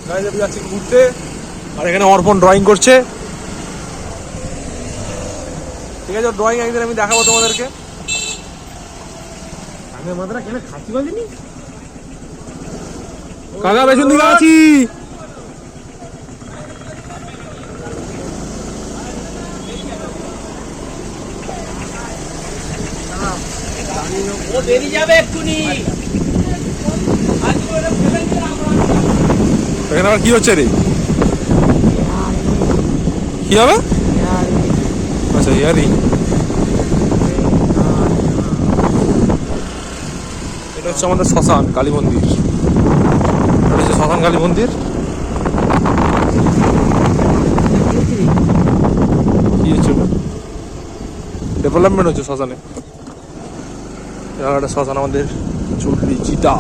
যাচ্ছি ঘুরতে। আর এখানে অর্পণ ড্রয়িং করছে, ঠিক আছে? ড্রয়িং একদিন আমি দেখাবো তোমাদেরকে। কাকা পেছন দিকে আছি। এখানে আবার কি হচ্ছে রে? কি হবে? আচ্ছা, ইয়ারিং। এটা হচ্ছে আমাদের শ্মশান কালী মন্দির। এটা হচ্ছে শ্মশান কালী মন্দির। কি হচ্ছে? ডেভেলপমেন্ট হচ্ছে শ্মশানে। একটা শ্মশান আমাদের চুলরি চিতা।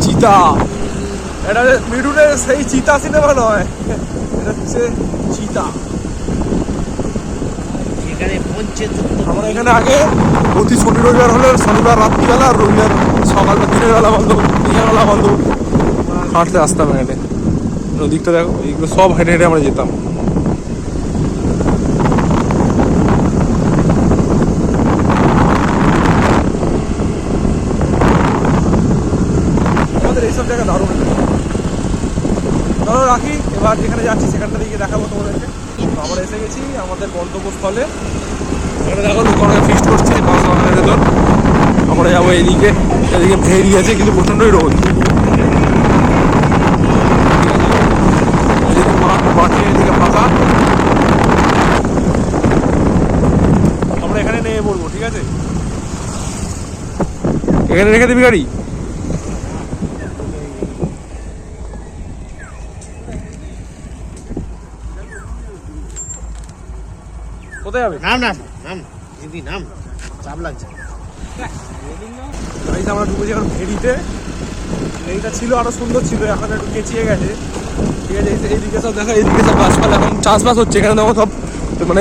চিতা এটা মিডুনের সেই চিতা সিনেমা নয়, এটা হচ্ছে চিতা। আমরা এখানে আগে প্রতি শনি রবিবার হলে শনিবার রাত্রিবেলা আর রবিবার সকালটা দিনের বেলা বন্ধ, দিনের বেলা বন্ধ, হাঁটতে আসতাম। এখানে নদীটা দেখো, এইগুলো সব হেঁটে হেঁটে আমরা যেতাম। আমাদের এইসব জায়গা দারুণ। ধরো রাখি, এবার যেখানে যাচ্ছি সেখানটা দিকে দেখাবো তোমাদেরকে। আমরা এসে গেছি আমাদের গন্তব্যস্থলে। এখানে দেখো লোক অনেক ফিস্ট করছে বাগানের ভেতর। আমরা যাবো এইদিকে, এদিকে ভেড়ি আছে কিন্তু প্রচণ্ডই রোদ। এদিকে ফাঁকা, আমরা এখানে নেমে পড়বো, ঠিক আছে? এখানে রেখে দিবি গাড়ি। কোথায় যাবে? নাম না নাম দিদি, নাম চাপ লাগছে। আমরা ঢুকেছি এখন ফেরিতে। ফেরিটা ছিল আরো সুন্দর ছিল, এখন একটু কেচিয়ে গেছে, ঠিক আছে? এইদিকে সব দেখো, এইদিকে সব গাছপালা, এখন চাষবাস হচ্ছে। এখানে দেখো সব মানে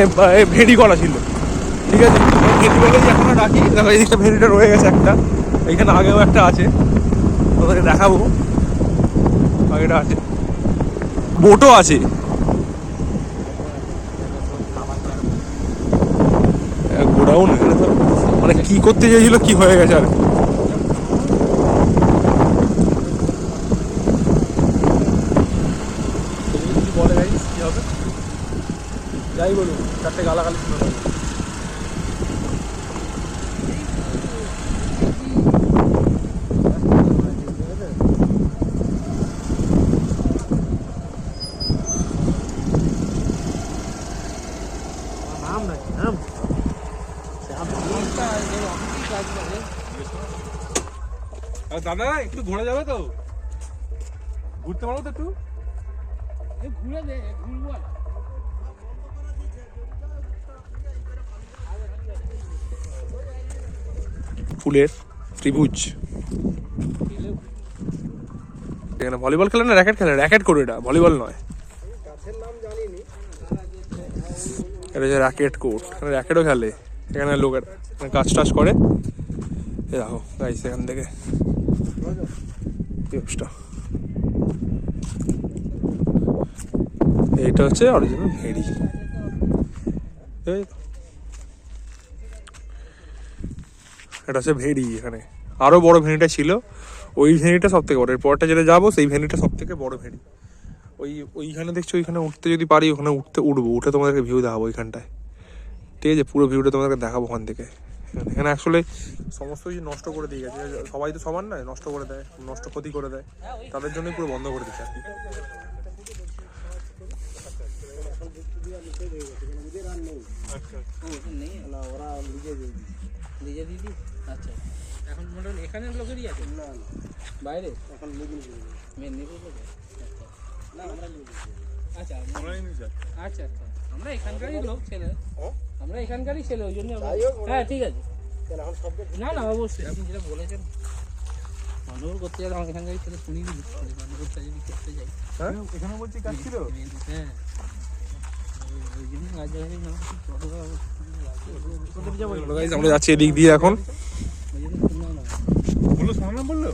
ভেড়ি করা ছিল, ঠিক আছে? ভেড়ি বলেই এখন রাখি। দেখো এইদিকটা ভেড়িটা রয়ে গেছে একটা, এইখানে আগেও একটা আছে, তোদেরকে দেখাবো। আগেটা আছে, বোটও আছে। গোডাউন এখানে তো মানে কি করতে চেয়েছিল কি হয়ে গেছে আর। বলে গাইস কি হবে, যাই বলুন, চারটে গালাগালি শুনে নেবে। নাম নাকি নাম দাদা একটু ঘোরা যাবে তো? ঘুরতে পারবো তো একটু? ঘুরে দে, ঘুরবো। ফুলের ত্রিভুজ। এখানে ভলিবল খেলে না র্যাকেট খেলে? র্যাকেট করো, এটা ভলিবল নয়। এটা হচ্ছে র্যাকেট কোর্ট, র্যাকেটও খেলে এখানে লোকের, কাজ টাজ করে। দেখো গাইস এখান থেকে এইটা হচ্ছে অরিজিনাল ভেড়ি। এটা হচ্ছে ভেড়ি। এখানে আরো বড় ভেড়িটা ছিল, ওই ভেড়িটা সব থেকে বড়। এরপরটা যেটা যাবো সেই ভেড়িটা সব থেকে বড় ভেড়ি। ওইখানে দেখছো, ওইখানে উঠতে যদি পারি ওখানে উঠে তোমাদেরকে ভিউ দেখাবো ওইখানটায়, ঠিক আছে? পুরো ভিউটা তোমাদেরকে দেখাবো ওখান থেকে। এখানে আসলে সমস্ত কিছু নষ্ট করে দিয়ে গেছে, সবাই তো সমান নয়, নষ্ট করে দেয়, নষ্ট ক্ষতি করে দেয়, তাদের জন্যই পুরো বন্ধ করে দিচ্ছে আর কি। এখন মোটামুটি এখানে লোকেরই আছে না বাইরে, এখন মেদিনীপুর না আমরা। আচ্ছা আচ্ছা আচ্ছা, আমরা এখানকারই লোক ছেলে, আমরা এখানকারই ছেলে, ওই জন্য। হ্যাঁ ঠিক আছে, না না অবশ্যই আপনি যেটা বলেছেন মানবর করতে গেলে আমাকে এখানকারই ছেলে শুনিনি, মানবরটা যদি করতে যাই। হ্যাঁ এখানে বলছি কাজ ছিল। হ্যাঁ ওই জন্য রাজবাড়ির নাম আমরা যাচ্ছি এদিক দিয়ে এখন। বললো শোনা না, বললো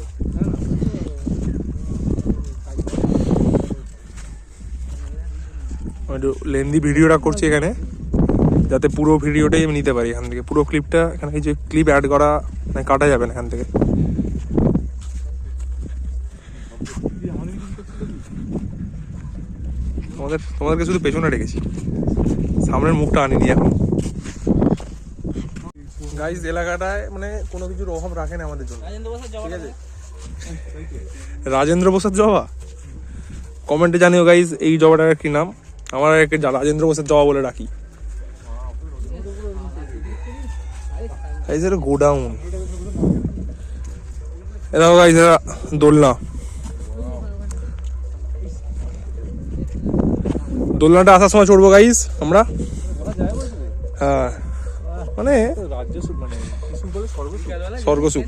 একটু লেন্দি ভিডিওটা করছি এখানে, যাতে পুরো ভিডিওটাই আমি নিতে পারি এখান থেকে। পুরো ক্লিপটা এখানে কিছু ক্লিপ অ্যাড করা মানে কাটা যাবে না এখান থেকে। তোমাদেরকে শুধু পেছনে রেখেছি, সামনের মুখটা আনিনি এখন। গাইস এলাকাটায় মানে কোনো কিছুর অভাব রাখে না আমাদের জন্য, ঠিক আছে? রাজেন্দ্র প্রসাদ জবা, কমেন্টে জানিও গাইস এই জবাটার কি নাম। আমার একে রাজেন্দ্র প্রসাদ জবা বলে রাখি। গাইস এটা গোডাউন, এটা গাইস এটা দোলনা। দোলনাটা আসার সময় চড়বো গাইস আমরা। হ্যাঁ মানে স্বর্গসুখ।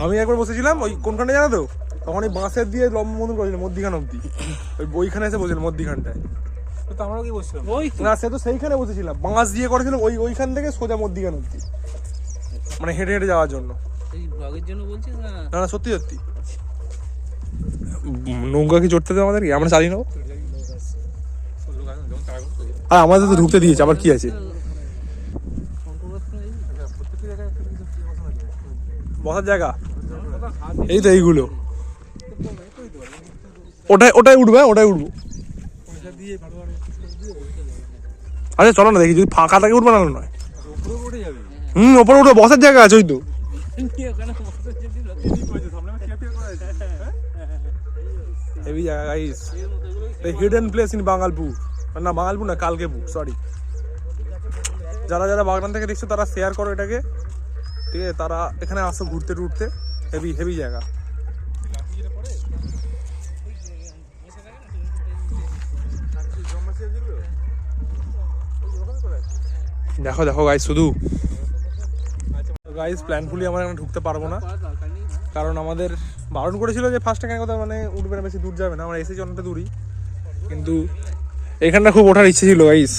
আমি একবার বসেছিলাম ওই কোনখানে জানো তো, তখন এই বাঁশের দিয়ে লম্বা মতন করেছিল মধ্যিখান অব্দি, ওইখানে এসে বসেছিল মধ্যিখানটায়। আমরাও কি বসছিলাম না সে তো সেইখানে বসেছিলাম, বাঁশ দিয়ে করেছিল ওইখান থেকে সোজা মধ্যিখান অব্দি, মানে হেঁটে হেঁটে যাওয়ার জন্য। এই ব্লগের জন্য বলছিস না? না না সত্যি সত্যি। নৌকা কি চড়তে দেবে আমাদেরকে? আমরা চালিয়ে নেবো। আর আমাদের তো ঢুকতে দিয়েছে, আবার কি আছে? বসার জায়গা এই তো এইগুলো, ওটাই উঠবে, ওটাই উঠবো। আচ্ছা চলো না দেখি, যদি ফাঁকা থাকে উঠবে, না নয়। ওপরে উঠবো, বসার জায়গা আছে ওই তো। হেভি জায়গা guys, hidden place in Bangalpur, না বাঙালপুর না কালকেপুর, সরি। যারা যারা বাগনান থেকে দেখছো তারা শেয়ার করো এটাকে, ঠিক আছে? তারা এখানে আসো ঘুরতে টুরতে, হেভি হেভি জায়গা। দেখো দেখো গাইস, শুধু গাইস প্ল্যানফুলি আমরা এখানে ঢুকতে পারবো না, কারণ আমাদের বারণ করেছিল যে ফার্স্টে কেন কথা মানে উঠবে না, বেশি দূর যাবে না। আমরা এসেছি অনেকটা দূরই, কিন্তু এইখানটা খুব ওঠার ইচ্ছে ছিল গাইস,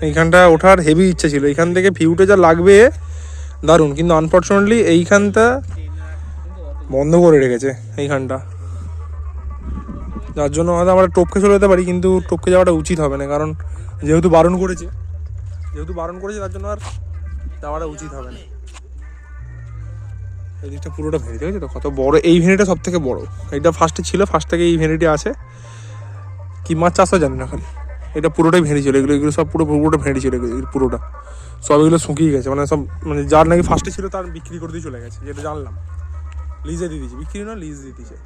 এইখানটা ওঠার হেভি ইচ্ছে ছিল। এইখান থেকে ভিউটা যা লাগবে দারুণ, কিন্তু আনফর্চুনেটলি এইখানটা বন্ধ করে রেখেছে এইখানটা, যার জন্য হয়তো আমরা টপকে চলে যেতে পারি, কিন্তু টপকে যাওয়াটা উচিত হবে না, কারণ যেহেতু বারণ করেছে তার জন্য আর যাওয়াটা উচিত হবে না। এই দিকটা পুরোটা ভেঙে দেখেছো তো কত বড়, এই ভেনিটা সব থেকে বড়। এটা ফার্স্টে ছিল, ফার্স্ট থেকে এই ভেনিটি আছে। কি মাছ চাষ হয় জানি না, খালি এটা পুরোটাই ভেঙে ছিল। এগুলো সব পুরোটা ভেঙে ছিল, পুরোটা সব এগুলো শুকিয়ে গেছে, মানে সব মানে যার নাকি ফার্স্টে ছিল তার বিক্রি করে দিয়ে চলে গেছে, যেটা জানলাম। লিজে দিয়ে দিয়েছে, বিক্রি না লিজ দিয়ে দিয়েছে।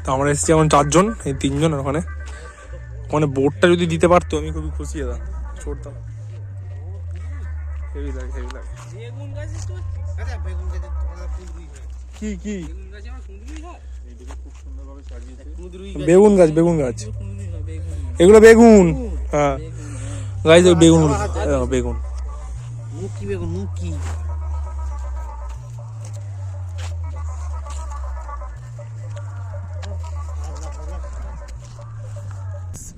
তো আমরা এসেছি এখন 4 জন, এই 3 জন। ওখানে বোর্ডটা যদি দিতে পারতো আমি খুবই খুশি হতাম, চড়তাম। হেভি লাগে, হেভি লাগে। কি কি বেগুন গাছ, বেগুন গাছ, এগুলো বেগুন। হ্যাঁ গাইজ বেগুন, বেগুন মুখি, বেগুন মুখি।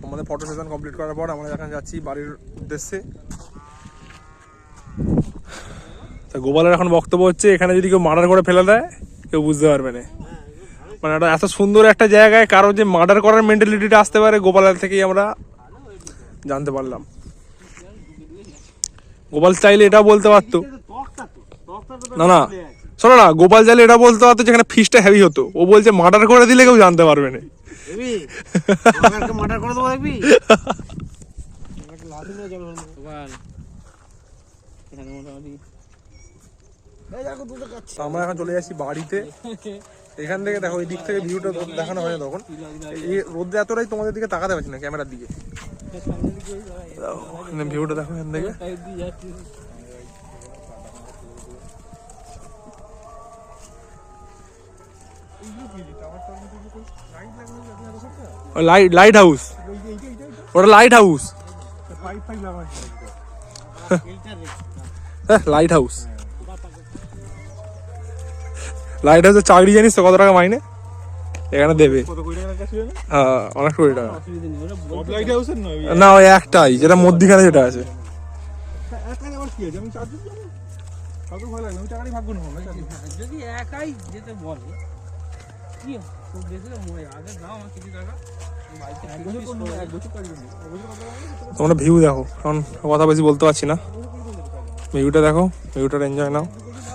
আমাদের ফটো সেশন কমপ্লিট করার পর আমরা এখন যাচ্ছি বাড়ির উদ্দেশ্যে। তা গোপালের এখন বক্তব্য হচ্ছে, এখানে যদি কেউ মার্ডার করে ফেলে দেয় কেউ বুঝতে পারবে না। মানে এটা এত সুন্দর একটা জায়গায় কারো যে মার্ডার করার মেন্টালিটিটা আসতে পারে, গোপালের থেকেই আমরা জানতে পারলাম। গোপাল চাইলে এটা বলতে পারতো, না শোনো না, গোপাল চাইলে এটা বলতে পারতো যেখানে ফিসটা হেভি হতো। ও বলছে মার্ডার করে দিলে কেউ জানতে পারবে না। আমরা এখন চলে যাচ্ছি বাড়িতে। এখান থেকে দেখো, এই দিক থেকে ভিউটা দেখানো হয় না তখন, এই রোদে এতটাই তোমাদের দিকে তাকাতে পারছি না ক্যামেরার দিকে। ভিউটা দেখো এখান থেকে। লাইট হাউস, ওটা light house, light house. Light হাউসের চাকরি জানিস তো কত টাকা মাইনে এখানে দেবে? হ্যাঁ অনেক কোটি টাকা। না ওই একটাই, যেটা মধ্যিখানে যেটা আছে। কত ভয় লাগে, ওই টাকারই ভাগ্য নেবো না। যদি একাই যেতে বলে কি খুব বেশি না মরে আগে দাও আমার কিছু টাকা বাড়িতে তোমরা ভিউ দেখো, কারণ কথা বেশি বলতে পারছি না। ভিউটা দেখো, ভিউটার এনজয় নাও।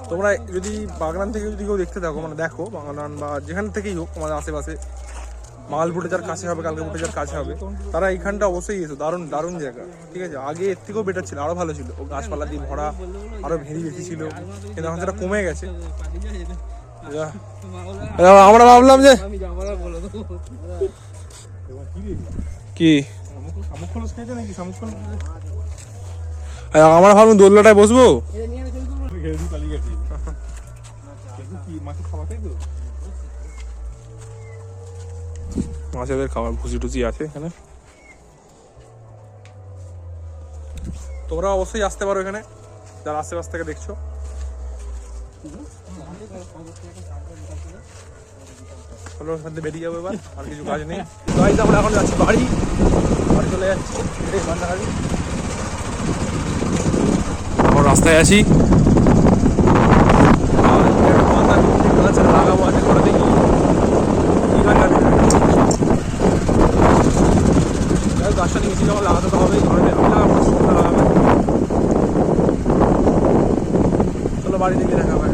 তোমরা যদি বাগনান থেকে যদি কেউ দেখতে থাকো, মানে দেখো বাগনান বা যেখান থেকেই হোক আমাদের আশেপাশে, মালপুটে যার কাছে হবে, কালকে পুটে যার কাছে হবে, তারা এইখানটা অবশ্যই এসো। দারুণ দারুণ জায়গা, ঠিক আছে। আগে এর থেকেও বেটার ছিল, আরো ভালো ছিল, ও গাছপালা দিয়ে ভরা, আরো ভেড়ি বেশি ছিল, কিন্তু এখন সেটা কমে গেছে। আমরা ভাবলাম যে কি আমরা ভাবলাম দোলনাটায় বসবো, মাছেদের খাবার ভুসি টুসি আছে এখানে। তোমরা অবশ্যই আসতে পারো এখানে, যারা আশেপাশ থেকে দেখছো। চলো ওখান থেকে বেরিয়ে যাবো এবার, আর কিছু কাজ নেই। গাইজ আমরা এখন যাচ্ছি বাড়ি, বাড়ি চলে যাচ্ছি। এখন রাস্তায় আছি, লাগাবো আছে করে দেখি কি গাছ আছে। গাছটা নিয়ে গেছি যখন লাগাতে তো হবে, লাগাবো। চলো বাড়ি থেকে দেখা হবে।